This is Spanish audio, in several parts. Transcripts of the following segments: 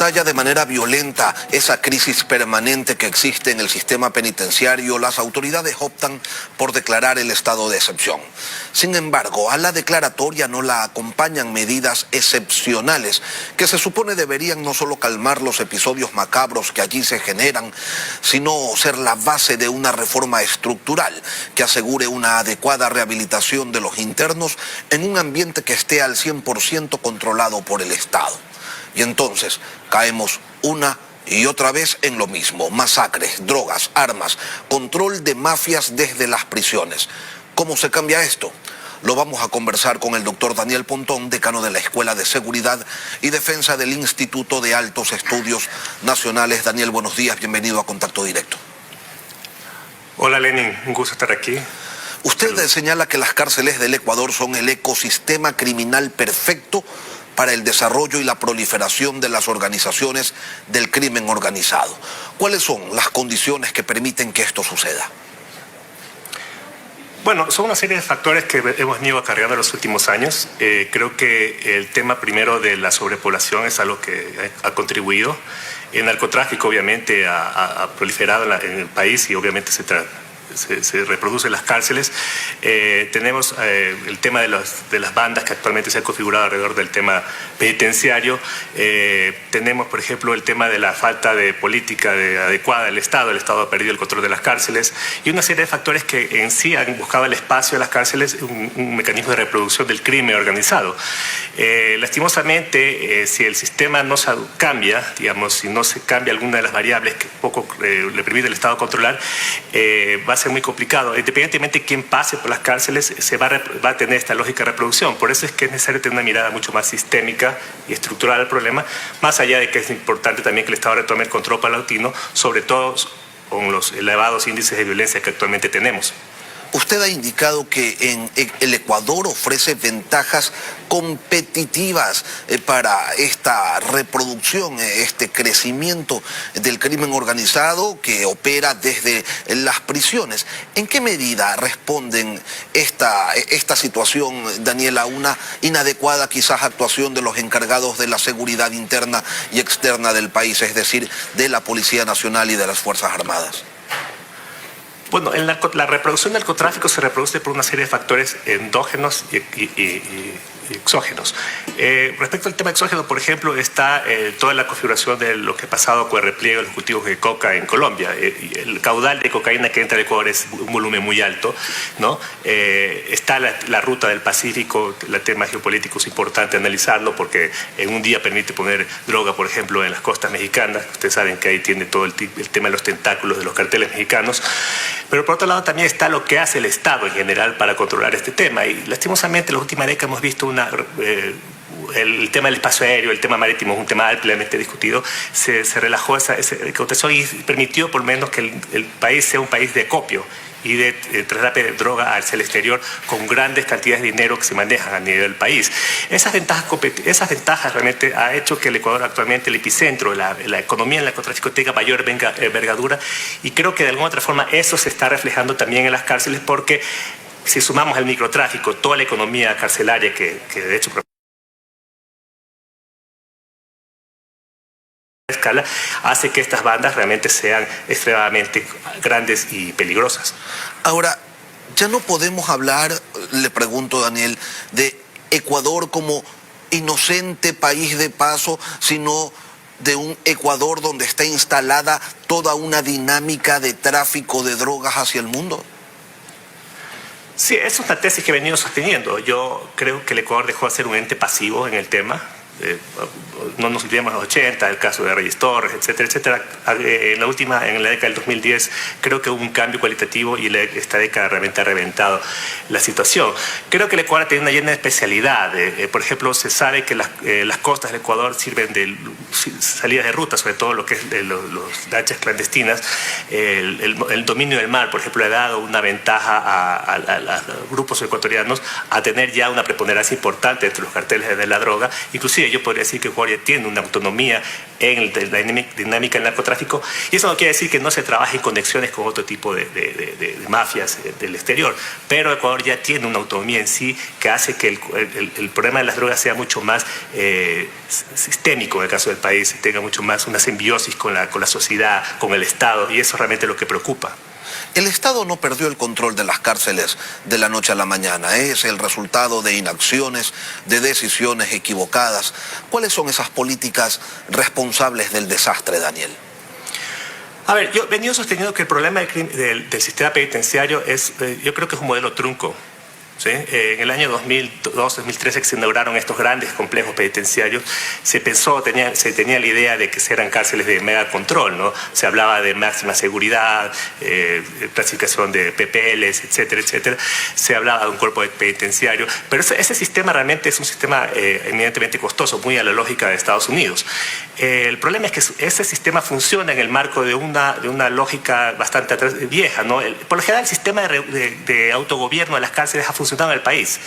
estalla de manera violenta esa crisis permanente que existe en el sistema penitenciario, las autoridades optan por declarar el estado de excepción. Sin embargo, a la declaratoria no la acompañan medidas excepcionales que se supone deberían no solo calmar los episodios macabros que allí se generan, sino ser la base de una reforma estructural que asegure una adecuada rehabilitación de los internos en un ambiente que esté al 100% controlado por el Estado. Y entonces caemos una y otra vez en lo mismo: masacres, drogas, armas, control de mafias desde las prisiones. ¿Cómo se cambia esto? Lo vamos a conversar con el doctor Daniel Pontón, decano de la Escuela de Seguridad y Defensa del Instituto de Altos Estudios Nacionales. Daniel, buenos días, bienvenido a Contacto Directo. Hola Lenin, un gusto estar aquí. Usted señala que las cárceles del Ecuador son el ecosistema criminal perfecto para el desarrollo y la proliferación de las organizaciones del crimen organizado. ¿Cuáles son las condiciones que permiten que esto suceda? Bueno, son una serie de factores que hemos venido acarreando en los últimos años. Creo que el tema primero de la sobrepoblación es algo que ha contribuido. El narcotráfico obviamente ha proliferado en el país y obviamente se reproduce en las cárceles. Tenemos el tema de las bandas que actualmente se han configurado alrededor del tema penitenciario. Tenemos, por ejemplo, el tema de la falta de política adecuada del Estado. El Estado ha perdido el control de las cárceles y una serie de factores que en sí han buscado el espacio de las cárceles, un mecanismo de reproducción del crimen organizado. Lastimosamente, si el sistema no se cambia, digamos, si no se cambia alguna de las variables que poco le permite al Estado controlar, va a ser muy complicado. Independientemente de quién pase por las cárceles, se va a tener esta lógica de reproducción. Por eso es que es necesario tener una mirada mucho más sistémica y estructural al problema, más allá de que es importante también que el Estado retome el control paulatino, sobre todo con los elevados índices de violencia que actualmente tenemos. Usted ha indicado que en el Ecuador ofrece ventajas competitivas para esta reproducción, este crecimiento del crimen organizado que opera desde las prisiones. ¿En qué medida responden esta situación, Daniel, a una inadecuada quizás actuación de los encargados de la seguridad interna y externa del país, es decir, de la Policía Nacional y de las Fuerzas Armadas? Bueno, la reproducción del narcotráfico se reproduce por una serie de factores endógenos y exógenos. Respecto al tema exógeno, por ejemplo, está toda la configuración de lo que ha pasado con el repliegue de los cultivos de coca en Colombia. El caudal de cocaína que entra al Ecuador es un volumen muy alto, ¿no? Está la ruta del Pacífico. El tema geopolítico es importante analizarlo porque en un día permite poner droga, por ejemplo, en las costas mexicanas. Ustedes saben que ahí tiene todo el tema de los tentáculos de los carteles mexicanos. Pero por otro lado también está lo que hace el Estado en general para controlar este tema. Y lastimosamente en la última década hemos visto el tema del espacio aéreo, el tema marítimo es un tema ampliamente discutido. Se relajó esa contención y permitió por lo menos que el país sea un país de acopio y de traslado de droga hacia el exterior con grandes cantidades de dinero que se manejan a nivel del país. Esas ventajas realmente ha hecho que el Ecuador actualmente, el epicentro, la economía del narcotráfico tenga mayor envergadura, y creo que de alguna otra forma eso se está reflejando también en las cárceles, porque si sumamos el microtráfico, toda la economía carcelaria que de hecho escala, hace que estas bandas realmente sean extremadamente grandes y peligrosas. Ahora, ya no podemos hablar, le pregunto, Daniel, de Ecuador como inocente país de paso, sino de un Ecuador donde está instalada toda una dinámica de tráfico de drogas hacia el mundo. Sí, esa es una tesis que he venido sosteniendo. Yo creo que el Ecuador dejó de ser un ente pasivo en el tema. No nos olvidemos de los 80, el caso de Reyes Torres, etcétera, etcétera. En la década del 2010, creo que hubo un cambio cualitativo y esta década realmente ha reventado la situación. Creo que el Ecuador tiene una llena de especialidad. Por ejemplo, se sabe que las costas del Ecuador sirven de salidas de ruta, sobre todo lo que es los lanchas clandestinas. El dominio del mar, por ejemplo, ha dado una ventaja a los grupos ecuatorianos a tener ya una preponderancia importante entre los carteles de la droga, inclusive inclusive yo podría decir que Ecuador ya tiene una autonomía en la dinámica del narcotráfico, y eso no quiere decir que no se trabaje en conexiones con otro tipo de mafias del exterior, pero Ecuador ya tiene una autonomía en sí que hace que el problema de las drogas sea mucho más sistémico en el caso del país, tenga mucho más una simbiosis con la sociedad, con el Estado, y eso es realmente lo que preocupa. El Estado no perdió el control de las cárceles de la noche a la mañana. Es el resultado de inacciones, de decisiones equivocadas. ¿Cuáles son esas políticas responsables del desastre, Daniel? A ver, yo he venido sosteniendo que el problema del sistema penitenciario yo creo que es un modelo trunco. ¿Sí? En el año 2002-2013 que se inauguraron estos grandes complejos penitenciarios, se tenía la idea de que eran cárceles de mega control, ¿no? Se hablaba de máxima seguridad, clasificación de PPLs, etcétera, etcétera. Se hablaba de un cuerpo penitenciario, pero ese sistema realmente es un sistema eminentemente costoso, muy a la lógica de Estados Unidos. El problema es que ese sistema funciona en el marco de una lógica bastante vieja, ¿no? Por lo general, el sistema de autogobierno de las cárceles ha funcionado en el país.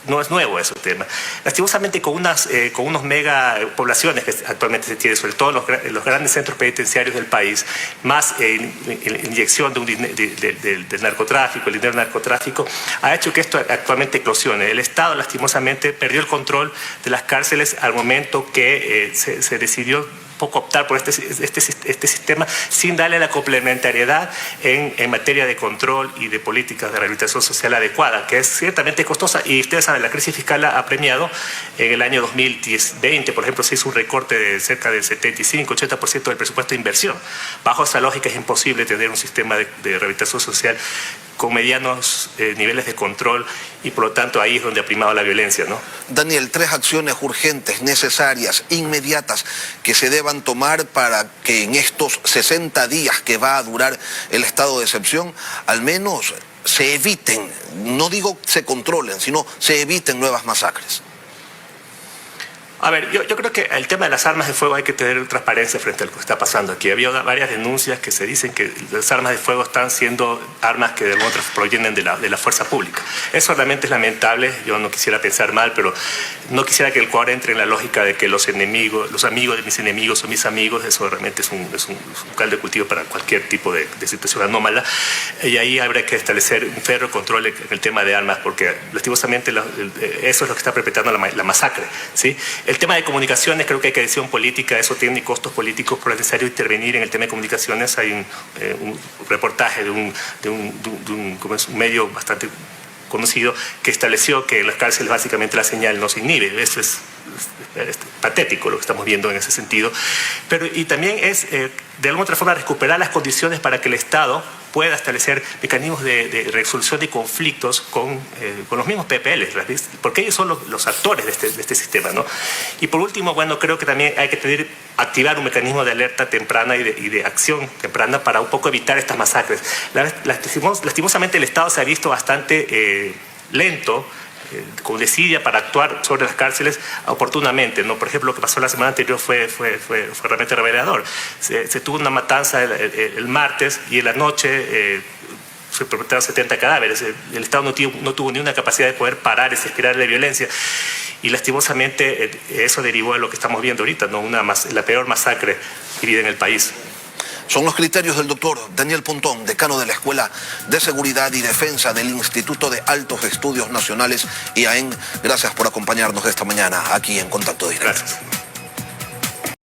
No es nuevo ese tema. Lastimosamente, con unos mega poblaciones que actualmente se tienen, sobre todo en los grandes centros penitenciarios del país, más inyección del narcotráfico, el dinero del narcotráfico, ha hecho que esto actualmente eclosione. El Estado, lastimosamente, perdió el control de las cárceles al momento que se decidió poco optar por este sistema sin darle la complementariedad en materia de control y de políticas de rehabilitación social adecuada, que es ciertamente costosa, y ustedes saben, la crisis fiscal ha premiado. En el año 2020, por ejemplo, se hizo un recorte de cerca del 75-80% del presupuesto de inversión. Bajo esa lógica es imposible tener un sistema de rehabilitación social con medianos niveles de control, y por lo tanto ahí es donde ha primado la violencia, ¿no? Daniel, 3 acciones urgentes, necesarias, inmediatas, que se deban tomar para que en estos 60 días que va a durar el estado de excepción, al menos se eviten, no digo se controlen, sino se eviten nuevas masacres. A ver, yo creo que el tema de las armas de fuego hay que tener transparencia frente a lo que está pasando aquí. Había varias denuncias que se dicen que las armas de fuego están siendo armas que de alguna otra provienen de la fuerza pública. Eso realmente es lamentable. Yo no quisiera pensar mal, pero no quisiera que el Ecuador entre en la lógica de que los amigos de mis enemigos son mis amigos. Eso realmente es un caldo de cultivo para cualquier tipo de situación anómala. Y ahí habría que establecer un férreo control en el tema de armas, porque lastimosamente eso es lo que está perpetrando la masacre, ¿sí? El tema de comunicaciones, creo que hay que decisión política, eso tiene costos políticos, pero es necesario intervenir en el tema de comunicaciones. Hay un reportaje de un medio bastante conocido que estableció que en las cárceles básicamente la señal no se inhibe. Eso es patético lo que estamos viendo en ese sentido. Y también es, de alguna otra forma, recuperar las condiciones para que el Estado pueda establecer mecanismos de resolución de conflictos con los mismos PPLs, porque ellos son los actores de este sistema, ¿no? Y por último, bueno, creo que también hay que activar un mecanismo de alerta temprana y de acción temprana para un poco evitar estas masacres. Lastimosamente el Estado se ha visto bastante lento, con desidia para actuar sobre las cárceles oportunamente, ¿no? Por ejemplo, lo que pasó la semana anterior fue realmente revelador. Se tuvo una matanza el martes, y en la noche se perpetraron 70 cadáveres. El Estado no tuvo ni una capacidad de poder parar esa espiral de violencia, y lastimosamente eso derivó de lo que estamos viendo ahorita, ¿no? La peor masacre vivida en el país. Son los criterios del doctor Daniel Pontón, decano de la Escuela de Seguridad y Defensa del Instituto de Altos Estudios Nacionales, IAEN. Gracias por acompañarnos esta mañana aquí en Contacto Directo. Gracias.